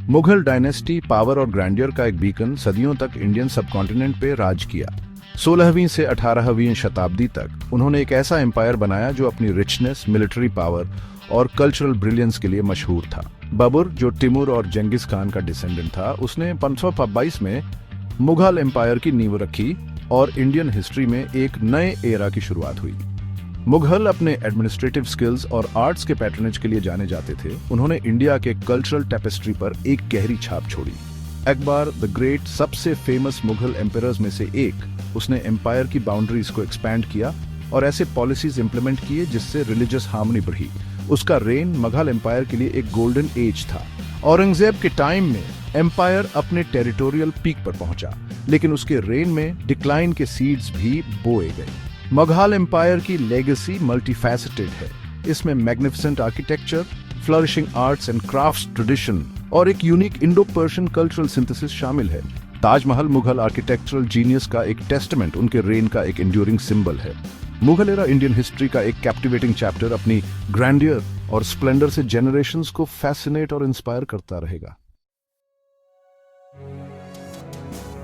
Mughal dynasty power और grandeur का एक बीकन सदियों तक इंडियन सबकॉन्टिनेंट पे राज किया। 16वीं से 18वीं शताब्दी तक उन्होंने एक ऐसा एम्पायर बनाया जो अपनी रिचनेस, मिलिट्री पावर और कल्चरल ब्रिलियंस के लिए मशहूर था। बाबर, जो तिमूर और जेंगिस खान का डिसेंडेंट था, उसने 1522 में मुगल एम्पायर की नींव रखी और इंडियन हिस्ट्री में एक नए एरा की शुरुआत हुई। मुगल अपने एडमिनिस्ट्रेटिव स्किल्स और आर्ट्स के पैट्रनेज के लिए जाने जाते थे। उन्होंने इंडिया के कल्चरल टेपेस्ट्री पर एक गहरी छाप छोड़ी। अकबर द ग्रेट, सबसे फेमस मुगल एम्पायर्स में से एक, उसने एम्पायर की बाउंड्रीज को एक्सपैंड किया और ऐसे पॉलिसीज इंप्लीमेंट किए जिससे रिलीजियस हार्मनी बढ़ी। उसका रेन मुगल एम्पायर के लिए एक गोल्डन एज था। औरंगजेब के टाइम में एम्पायर अपने टेरिटोरियल पीक पर पहुंचा, लेकिन उसके रेन में डिक्लाइन के सीड्स भी बोए गए। मुगल एम्पायर की लेगेसी मल्टीफैसेटेड है। इसमें magnificent architecture, flourishing arts and crafts tradition और एक unique Indo Persian cultural synthesis शामिल है। ताजमहल मुगल आर्किटेक्चरल जीनियस का एक टेस्टमेंट, उनके रेन का एक एंड्यूरिंग सिंबल है। मुगल एरा इंडियन हिस्ट्री का एक कैप्टिवेटिंग चैप्टर अपनी ग्रैंडियर और स्प्लेंडर से जेनरेशंस को फैसिनेट और इंस्पायर करता रहेगा।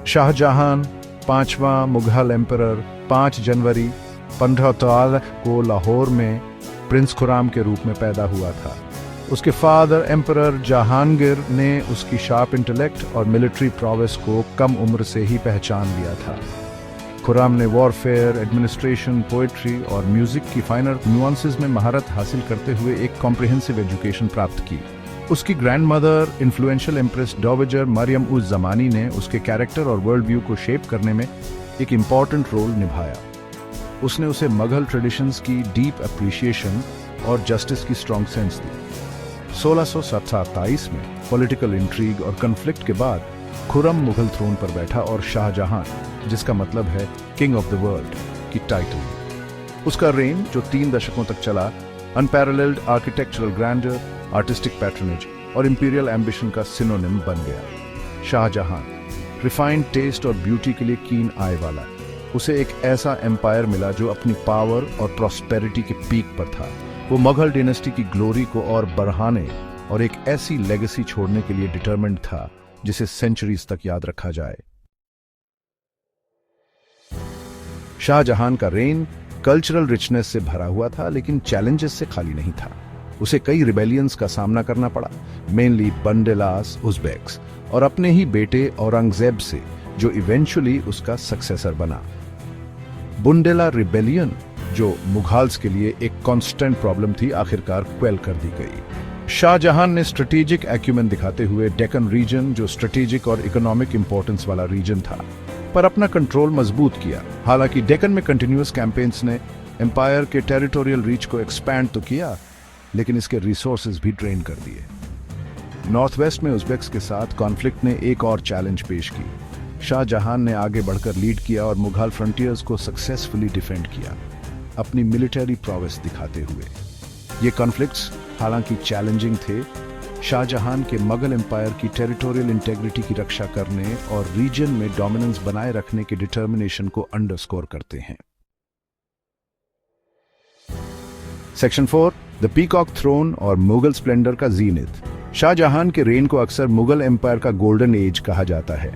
शाहजहां, 5वां मुगल एम्परर, 5 जनवरी 1512 को लाहौर में प्रिंस खुराम के रूप में पैदा हुआ था। उसके फादर एम्परर जहांगीर ने उसकी शार्प इंटेलेक्ट और मिलिट्री प्रोवेस को कम उम्र से ही पहचान लिया था। खुराम ने वॉरफेयर, एडमिनिस्ट्रेशन, पोएट्री और म्यूजिक की फाइनर नुआंसेस में महारत हासिल करते हुए एक कॉम्प्रिहेंसिव एजुकेशन प्राप्त की। उसकी ग्रैंडमदर, इन्फ्लुएंशियल एम्प्रेस डॉवेजर मरियम उज जमानी ने उसके कैरेक्टर और वर्ल्ड व्यू को शेप करने में एक इम्पॉर्टेंट रोल निभाया। उसने उसे मुगल ट्रेडिशंस की डीप अप्रिशिएशन और जस्टिस की स्ट्रॉन्ग सेंस दी। 1627 में पॉलिटिकल इंट्रीग और कन्फ्लिक्ट के बाद खुरम मुगल थ्रोन पर बैठा और शाहजहां, जिसका मतलब है किंग ऑफ द वर्ल्ड, की टाइटल। उसका रेन, जो 3 दशकों तक चला, unparalleled architectural grander, artistic patronage और इंपीरियल एम्बिशन का सिनोनिम बन गया। शाहजहां, रिफाइंड टेस्ट और ब्यूटी के लिए कीन आय वाला, उसे एक ऐसा एम्पायर मिला जो अपनी पावर और प्रॉस्पेरिटी के पीक पर था। वो मुगल डायनेस्टी की ग्लोरी को और बढ़ाने और एक ऐसी लेगेसी छोड़ने के लिए डिटरमिन्ड था जिसे सेंचुरीज तक याद रखा जाए। शाहजहां का रेन कल्चरल रिचनेस से भरा हुआ था, लेकिन चैलेंजेस से खाली नहीं था। उसे कई रिबेलियंस का सामना करना पड़ा, मेनली बंडेलास, उज़्बेक्स और अपने ही बेटे औरंगजेब से, जो इवेंचुअली उसका सक्सेसर बना। बुंडेला रिबेलियन, जो मुगल्स के लिए एक कांस्टेंट प्रॉब्लम थी, आखिरकार क्वेल कर दी गई। शाहजहां ने स्ट्रेटेजिक एक्यूमेन दिखाते हुए डेक्कन रीजन, जो स्ट्रेटेजिक और इकोनॉमिक इंपॉर्टेंस वाला रीजन था, पर अपना कंट्रोल मजबूत किया। हालांकि डेक्कन में कंटिन्यूअस कैंपेन्स ने एम्पायर के टेरिटोरियल रीच को एक्सपैंड तो किया, लेकिन इसके रिसोर्सेज भी ड्रेन कर दिए। नॉर्थ वेस्ट में उज़्बेक्स के साथ कॉन्फ्लिक्ट ने एक और चैलेंज पेश की। शाहजहां ने आगे बढ़कर लीड किया और मुगल फ्रंटियर्स को सक्सेसफुली डिफेंड किया, अपनी मिलिट्री प्रोवेस दिखाते हुए। ये कॉन्फ्लिक्ट्स हालांकि चैलेंजिंग थे, शाहजहां के मुगल एम्पायर की टेरिटोरियल इंटेग्रिटी की रक्षा करने और रीजन में डोमिनेंस बनाए रखने के डिटर्मिनेशन को अंडरस्कोर करते हैं। सेक्शन 4, द पीकॉक थ्रोन और मुगल स्प्लेंडर का जीनित। शाहजहां के रेन को अक्सर मुगल एम्पायर का गोल्डन एज कहा जाता है।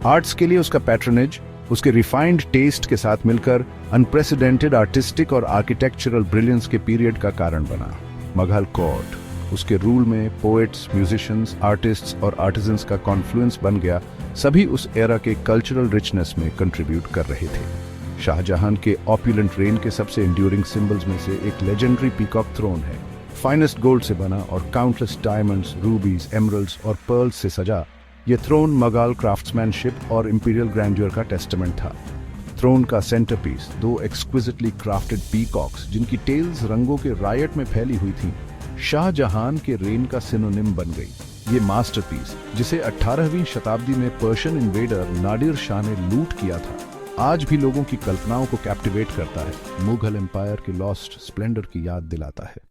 आर्ट्स के लिए उसका पैट्रनेज, उसके रिफाइंड टेस्ट के साथ मिलकर अनप्रेसिडेंटेड आर्टिस्टिक और आर्किटेक्चरल ब्रिलियंस के पीरियड का कारण बना। मुगल कोर्ट, उसके रूल में पोएट्स, म्यूजिशियंस, आर्टिस्ट्स और आर्टिजन्स का कॉन्फ्लुएंस बन गया, सभी उस एरा के कल्चरल रिचनेस में कंट्रीब्यूट कर रहे थे। शाहजहां के ऑप्युलेंट रेन के सबसे एंड्यूरिंग सिंबल्स में से एक लेजेंडरी पीकॉक थ्रोन है। फाइनेस्ट गोल्ड से बना और काउंटलेस डायमंड्स, रूबीज, एमरल्ड्स और पर्ल्स से सजा, ये थ्रोन मुगल क्राफ्ट्समैनशिप और इंपीरियल ग्रैंडियर का टेस्टामेंट था। थ्रोन का सेंटरपीस, 2 एक्सक्विजिटली क्राफ्टेड पीकॉक्स जिनकी टेल्स रंगों के रायट में फैली हुई थी, शाहजहां के रेन का सिनोनिम बन गई। ये मास्टरपीस, जिसे 18वीं शताब्दी में पर्शियन इन्वेडर नादिर शाह ने लूट किया था, आज भी लोगों की कल्पनाओं को कैप्टिवेट करता है, मुगल एम्पायर के लॉस्ट स्प्लेंडर की याद दिलाता है।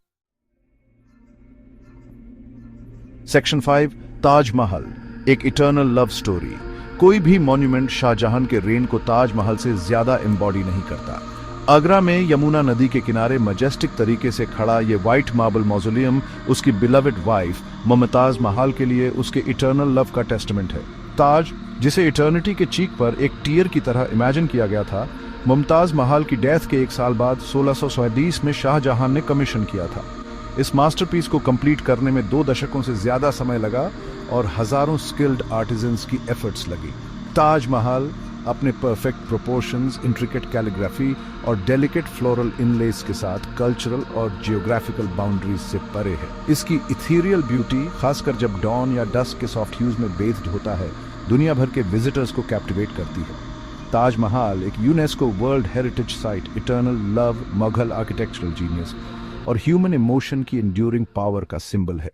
सेक्शन 5, ताजमहल, एक इटर्नल लव स्टोरी। कोई भी मॉन्यूमेंट शाहजहां के रेन को ताजमहल से ज्यादा एम्बॉडी नहीं करता। आगरा में यमुना नदी के किनारे मजेस्टिक तरीके से खड़ा ये व्हाइट मार्बल मौजोलियम उसकी बिलवेड वाइफ मुमताज महल के लिए उसके इटर्नल लव का टेस्टमेंट है। ताज, जिसे इटर्निटी के चीक पर एक टीयर की तरह इमेजिन किया गया था, मुमताज महल की डेथ के 1 साल बाद 1637 में शाहजहां ने कमीशन किया था। इस मास्टरपीस को कंप्लीट करने में 2 दशकों से ज्यादा समय लगा और हजारों स्किल्ड आर्टिजन्स की एफर्ट्स लगी। ताजमहल अपने परफेक्ट प्रोपोर्शंस, इंट्रिकेट कैलीग्राफी और डेलिकेट फ्लोरल इनलेस के साथ कल्चरल और जियोग्राफिकल बाउंड्रीज से परे है। इसकी इथीरियल ब्यूटी, खासकर जब डॉन या डस्क के सॉफ्ट ह्यूज में बेस्ड होता है, दुनिया भर के विजिटर्स को कैप्टिवेट करती है। ताजमहल एक UNESCO world heritage site, eternal love, Mughal architectural genius और ह्यूमन इमोशन की एंड्यूरिंग पावर का सिंबल है।